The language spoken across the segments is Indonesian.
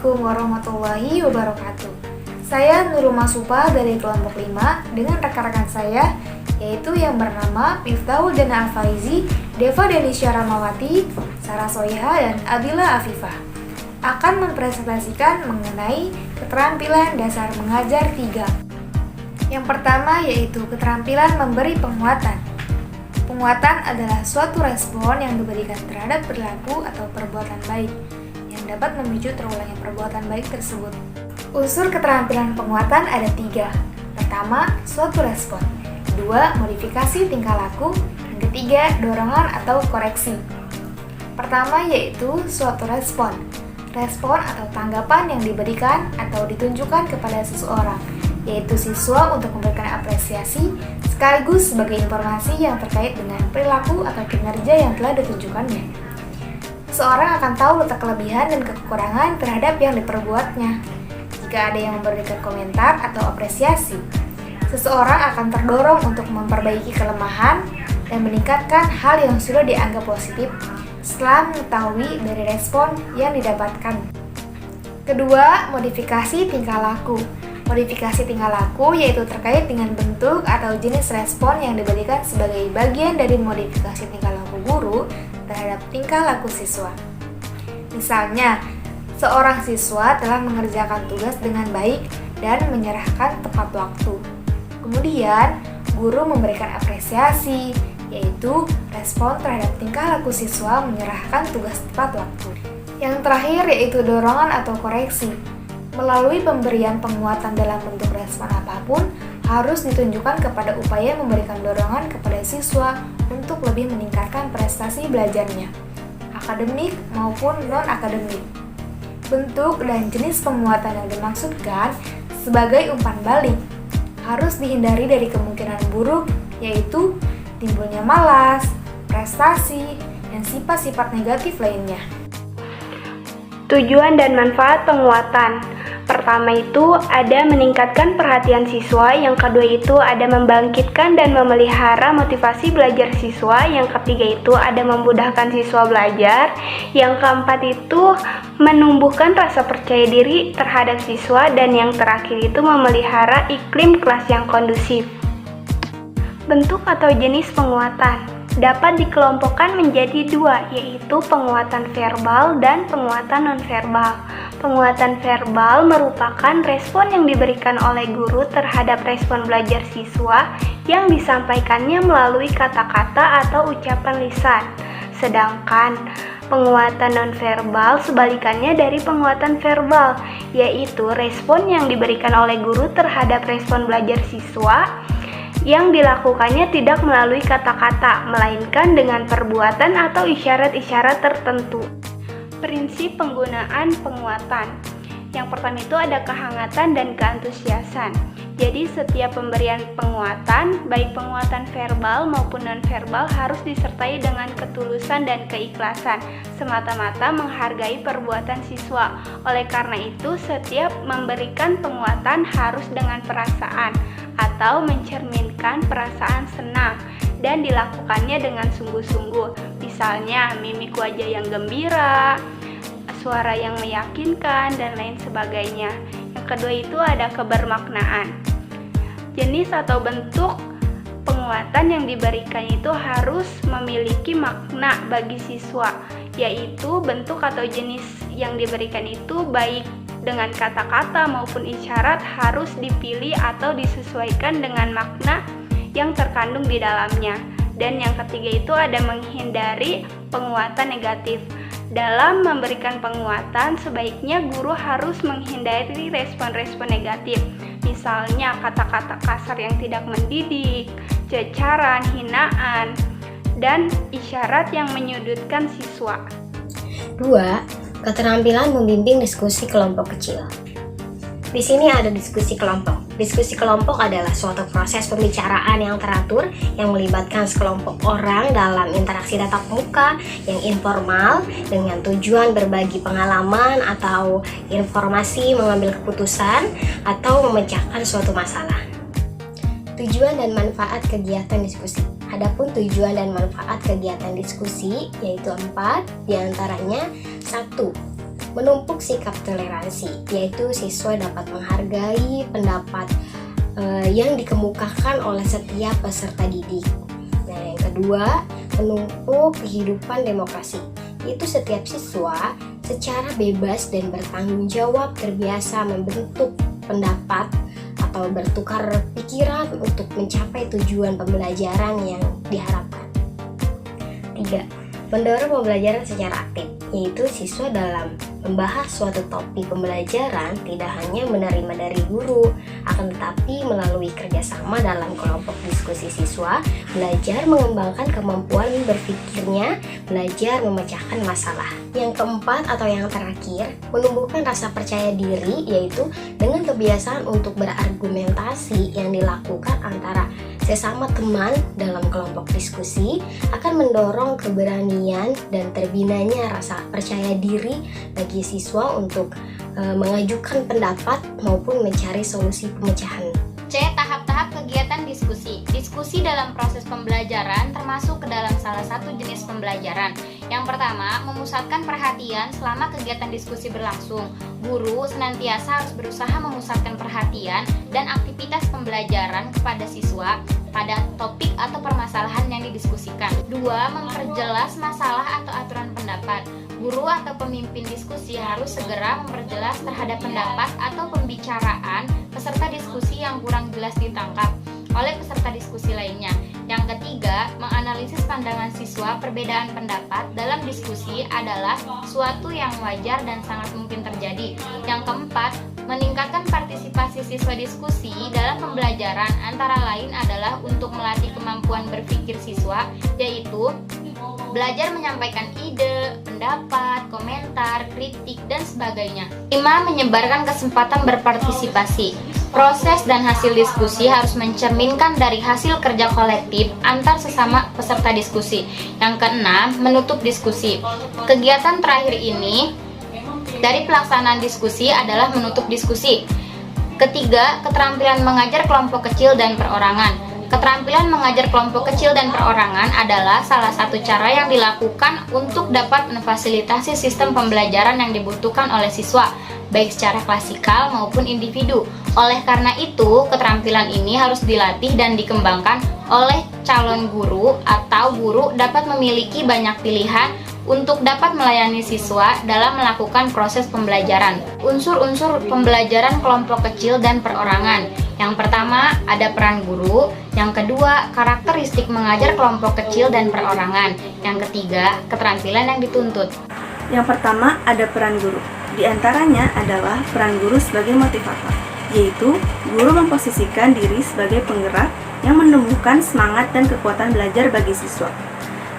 Assalamualaikum warahmatullahi wabarakatuh. Saya Nurul Masupa dari kelompok 5 dengan rekan-rekan saya, yaitu yang bernama Miftahul Dana Al-Faizi, Deva Denisha Ramawati, Sarah Soiha, dan Abila Afifah akan mempresentasikan mengenai keterampilan dasar mengajar 3. Yang pertama yaitu keterampilan memberi penguatan. Penguatan adalah suatu respon yang diberikan terhadap perilaku atau perbuatan baik yang dapat memicu terulangnya perbuatan baik tersebut. Unsur keterampilan penguatan ada 3. Pertama, suatu respon. 2, modifikasi tingkah laku. Dan ketiga, dorongan atau koreksi. Pertama yaitu suatu respon. Respon atau tanggapan yang diberikan atau ditunjukkan kepada seseorang, yaitu siswa untuk memberikan apresiasi sekaligus sebagai informasi yang terkait dengan perilaku atau kinerja yang telah ditunjukkannya. Seseorang akan tahu letak kelebihan dan kekurangan terhadap yang diperbuatnya. Jika ada yang memberikan komentar atau apresiasi, seseorang akan terdorong untuk memperbaiki kelemahan dan meningkatkan hal yang sudah dianggap positif setelah mengetahui dari respon yang didapatkan. Kedua, modifikasi tingkah laku. Modifikasi tingkah laku yaitu terkait dengan bentuk atau jenis respon yang diberikan sebagai bagian dari modifikasi tingkah laku guru terhadap tingkah laku siswa. Misalnya, seorang siswa telah mengerjakan tugas dengan baik dan menyerahkan tepat waktu. Kemudian, guru memberikan apresiasi, yaitu respon terhadap tingkah laku siswa menyerahkan tugas tepat waktu. Yang terakhir yaitu dorongan atau koreksi. Melalui pemberian penguatan dalam bentuk respon apapun, harus ditunjukkan kepada upaya memberikan dorongan kepada siswa untuk lebih meningkatkan prestasi belajarnya, akademik maupun non-akademik. Bentuk dan jenis penguatan yang dimaksudkan sebagai umpan balik harus dihindari dari kemungkinan buruk, yaitu timbulnya malas, prestasi, dan sifat-sifat negatif lainnya. Tujuan dan manfaat penguatan. Pertama itu ada meningkatkan perhatian siswa, yang kedua itu ada membangkitkan dan memelihara motivasi belajar siswa, yang ketiga itu ada memudahkan siswa belajar, yang keempat itu menumbuhkan rasa percaya diri terhadap siswa, dan yang terakhir itu memelihara iklim kelas yang kondusif. Bentuk atau jenis penguatan dapat dikelompokkan menjadi 2, yaitu penguatan verbal dan penguatan nonverbal. Penguatan verbal merupakan respon yang diberikan oleh guru terhadap respon belajar siswa yang disampaikannya melalui kata-kata atau ucapan lisan. Sedangkan penguatan nonverbal sebalikannya dari penguatan verbal, yaitu respon yang diberikan oleh guru terhadap respon belajar siswa yang dilakukannya tidak melalui kata-kata, melainkan dengan perbuatan atau isyarat-isyarat tertentu. Prinsip penggunaan penguatan. Yang pertama itu ada kehangatan dan keantusiasan. Jadi setiap pemberian penguatan, baik penguatan verbal maupun nonverbal, harus disertai dengan ketulusan dan keikhlasan, semata-mata menghargai perbuatan siswa. Oleh karena itu, setiap memberikan penguatan harus dengan perasaan atau mencerminkan perasaan senang dan dilakukannya dengan sungguh-sungguh. Misalnya mimik wajah yang gembira, suara yang meyakinkan, dan lain sebagainya. Yang kedua itu ada kebermaknaan. Jenis atau bentuk penguatan yang diberikan itu harus memiliki makna bagi siswa, yaitu bentuk atau jenis yang diberikan itu baik dengan kata-kata maupun isyarat harus dipilih atau disesuaikan dengan makna yang terkandung di dalamnya. Dan yang ketiga itu ada menghindari penguatan negatif. Dalam memberikan penguatan, sebaiknya guru harus menghindari respon-respon negatif. Misalnya kata-kata kasar yang tidak mendidik, cecaran, hinaan, dan isyarat yang menyudutkan siswa. 2. Keterampilan membimbing diskusi kelompok kecil. Di sini ada diskusi kelompok. Diskusi kelompok adalah suatu proses pembicaraan yang teratur yang melibatkan sekelompok orang dalam interaksi tatap muka yang informal dengan tujuan berbagi pengalaman atau informasi, mengambil keputusan, atau memecahkan suatu masalah. Tujuan dan manfaat kegiatan diskusi. Adapun tujuan dan manfaat kegiatan diskusi yaitu 4, diantaranya 1. menumpuk sikap toleransi, yaitu siswa dapat menghargai pendapat yang dikemukakan oleh setiap peserta didik. Nah, yang kedua, menumpuk kehidupan demokrasi, yaitu setiap siswa secara bebas dan bertanggung jawab terbiasa membentuk pendapat atau bertukar pikiran untuk mencapai tujuan pembelajaran yang diharapkan. 3. Mendorong pembelajaran secara aktif, yaitu siswa dalam membahas suatu topik pembelajaran tidak hanya menerima dari guru, akan tetapi melalui kerjasama dalam kelompok diskusi siswa, belajar mengembangkan kemampuan berpikirnya, belajar memecahkan masalah. Yang keempat atau yang terakhir, menumbuhkan rasa percaya diri, yaitu dengan kebiasaan untuk berargumentasi yang dilakukan antara sesama teman dalam kelompok diskusi akan mendorong keberanian dan terbinanya rasa percaya diri bagi siswa untuk mengajukan pendapat maupun mencari solusi pemecahan. C. Tahap-tahap kegiatan diskusi. Diskusi dalam proses pembelajaran termasuk ke dalam salah satu jenis pembelajaran. Yang pertama, memusatkan perhatian selama kegiatan diskusi berlangsung. Guru senantiasa harus berusaha memusatkan perhatian dan aktivitas pembelajaran kepada siswa pada topik atau permasalahan yang didiskusikan. 2. Memperjelas masalah atau aturan pendapat. Guru atau pemimpin diskusi harus segera memperjelas terhadap pendapat atau pembicaraan peserta diskusi yang kurang jelas ditangkap oleh peserta diskusi lainnya. Yang ketiga, menganalisis pandangan siswa. Perbedaan pendapat dalam diskusi adalah suatu yang wajar dan sangat mungkin terjadi. Yang keempat, meningkatkan partisipasi siswa diskusi dalam pembelajaran antara lain adalah untuk melatih kemampuan berpikir siswa, yaitu belajar menyampaikan ide, pendapat, komentar, kritik, dan sebagainya. 5. Menyebarkan kesempatan berpartisipasi. Proses dan hasil diskusi harus mencerminkan dari hasil kerja kolektif antar sesama peserta diskusi. Yang keenam, menutup diskusi. Kegiatan terakhir ini dari pelaksanaan diskusi adalah menutup diskusi. Ketiga, keterampilan mengajar kelompok kecil dan perorangan. Keterampilan mengajar kelompok kecil dan perorangan adalah salah satu cara yang dilakukan untuk dapat memfasilitasi sistem pembelajaran yang dibutuhkan oleh siswa, baik secara klasikal maupun individu. Oleh karena itu, keterampilan ini harus dilatih dan dikembangkan oleh calon guru atau guru dapat memiliki banyak pilihan untuk dapat melayani siswa dalam melakukan proses pembelajaran. Unsur-unsur pembelajaran kelompok kecil dan perorangan. Yang pertama, ada peran guru. Yang kedua, karakteristik mengajar kelompok kecil dan perorangan. Yang ketiga, keterampilan yang dituntut. Yang pertama, ada peran guru. Di antaranya adalah peran guru sebagai motivator, yaitu guru memposisikan diri sebagai penggerak yang menumbuhkan semangat dan kekuatan belajar bagi siswa.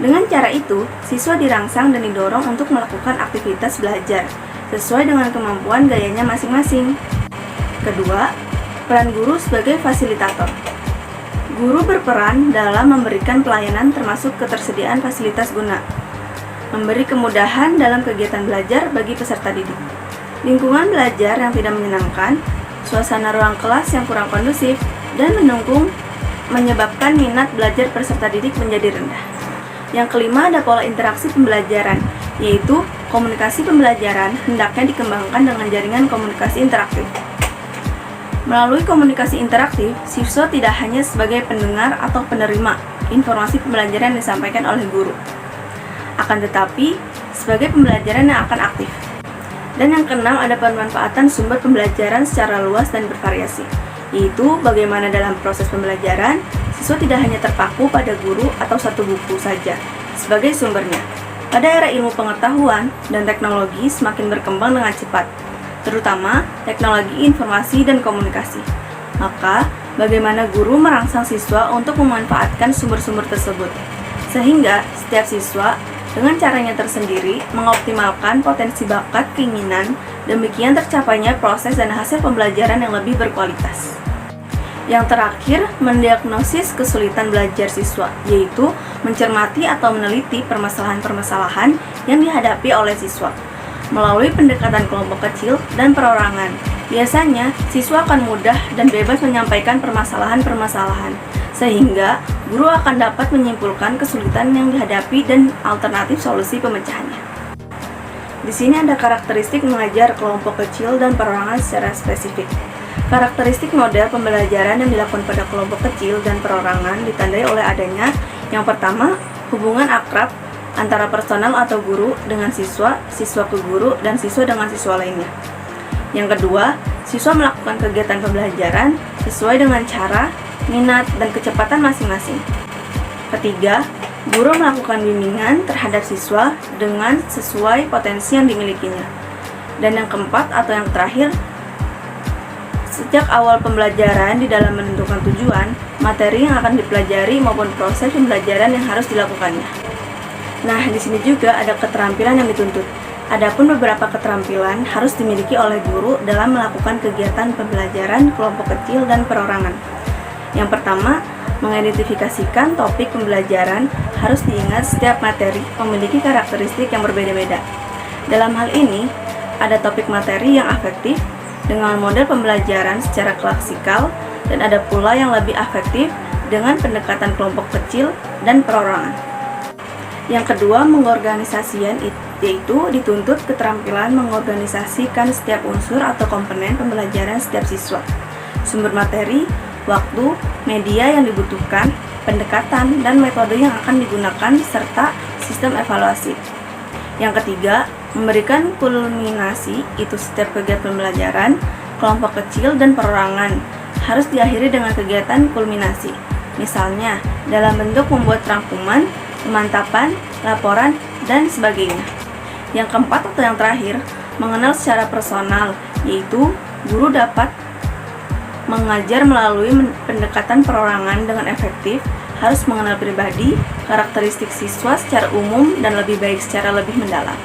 Dengan cara itu, siswa dirangsang dan didorong untuk melakukan aktivitas belajar sesuai dengan kemampuan gayanya masing-masing. Kedua, peran guru sebagai fasilitator. Guru berperan dalam memberikan pelayanan termasuk ketersediaan fasilitas guna, memberi kemudahan dalam kegiatan belajar bagi peserta didik. Lingkungan belajar yang tidak menyenangkan, suasana ruang kelas yang kurang kondusif, dan mendukung menyebabkan minat belajar peserta didik menjadi rendah. Yang kelima, ada pola interaksi pembelajaran, yaitu komunikasi pembelajaran hendaknya dikembangkan dengan jaringan komunikasi interaktif. Melalui komunikasi interaktif, siswa tidak hanya sebagai pendengar atau penerima informasi pembelajaran yang disampaikan oleh guru, akan tetapi sebagai pembelajaran yang akan aktif. Dan yang keenam, ada pemanfaatan sumber pembelajaran secara luas dan bervariasi, yaitu bagaimana dalam proses pembelajaran, siswa tidak hanya terpaku pada guru atau satu buku saja sebagai sumbernya. Pada era ilmu pengetahuan dan teknologi semakin berkembang dengan cepat, terutama teknologi informasi dan komunikasi. Maka, bagaimana guru merangsang siswa untuk memanfaatkan sumber-sumber tersebut, sehingga setiap siswa dengan caranya tersendiri mengoptimalkan potensi bakat, keinginan, demikian tercapainya proses dan hasil pembelajaran yang lebih berkualitas. Yang terakhir, mendiagnosis kesulitan belajar siswa, yaitu mencermati atau meneliti permasalahan-permasalahan yang dihadapi oleh siswa. Melalui pendekatan kelompok kecil dan perorangan, biasanya siswa akan mudah dan bebas menyampaikan permasalahan-permasalahan, sehingga guru akan dapat menyimpulkan kesulitan yang dihadapi dan alternatif solusi pemecahannya. Di sini ada karakteristik mengajar kelompok kecil dan perorangan secara spesifik. Karakteristik model pembelajaran yang dilakukan pada kelompok kecil dan perorangan ditandai oleh adanya yang pertama, hubungan akrab antara personal atau guru dengan siswa, siswa ke guru, dan siswa dengan siswa lainnya. Yang kedua, siswa melakukan kegiatan pembelajaran sesuai dengan cara, minat, dan kecepatan masing-masing. Ketiga, guru melakukan bimbingan terhadap siswa dengan sesuai potensi yang dimilikinya. Dan yang keempat atau yang terakhir, sejak awal pembelajaran di dalam menentukan tujuan, materi yang akan dipelajari maupun proses pembelajaran yang harus dilakukannya. Nah, di sini juga ada keterampilan yang dituntut. Adapun beberapa keterampilan harus dimiliki oleh guru dalam melakukan kegiatan pembelajaran kelompok kecil dan perorangan. Yang pertama, mengidentifikasikan topik pembelajaran. Harus diingat setiap materi memiliki karakteristik yang berbeda-beda. Dalam hal ini, ada topik materi yang afektif dengan model pembelajaran secara klasikal dan ada pula yang lebih afektif dengan pendekatan kelompok kecil dan perorangan. Yang kedua, mengorganisasian, yaitu dituntut keterampilan mengorganisasikan setiap unsur atau komponen pembelajaran setiap siswa. Sumber materi, waktu, media yang dibutuhkan, pendekatan, dan metode yang akan digunakan, serta sistem evaluasi. Yang ketiga, memberikan kulminasi, itu setiap kegiatan pembelajaran, kelompok kecil, dan perorangan harus diakhiri dengan kegiatan kulminasi. Misalnya, dalam bentuk membuat rangkuman, pemantapan, laporan, dan sebagainya. Yang keempat atau yang terakhir, mengenal secara personal, yaitu guru dapat mengajar melalui pendekatan perorangan dengan efektif, harus mengenal pribadi, karakteristik siswa secara umum, dan lebih baik secara lebih mendalam.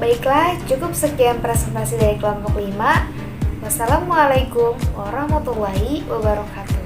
Baiklah, cukup sekian presentasi dari kelompok 5. Wassalamualaikum warahmatullahi wabarakatuh.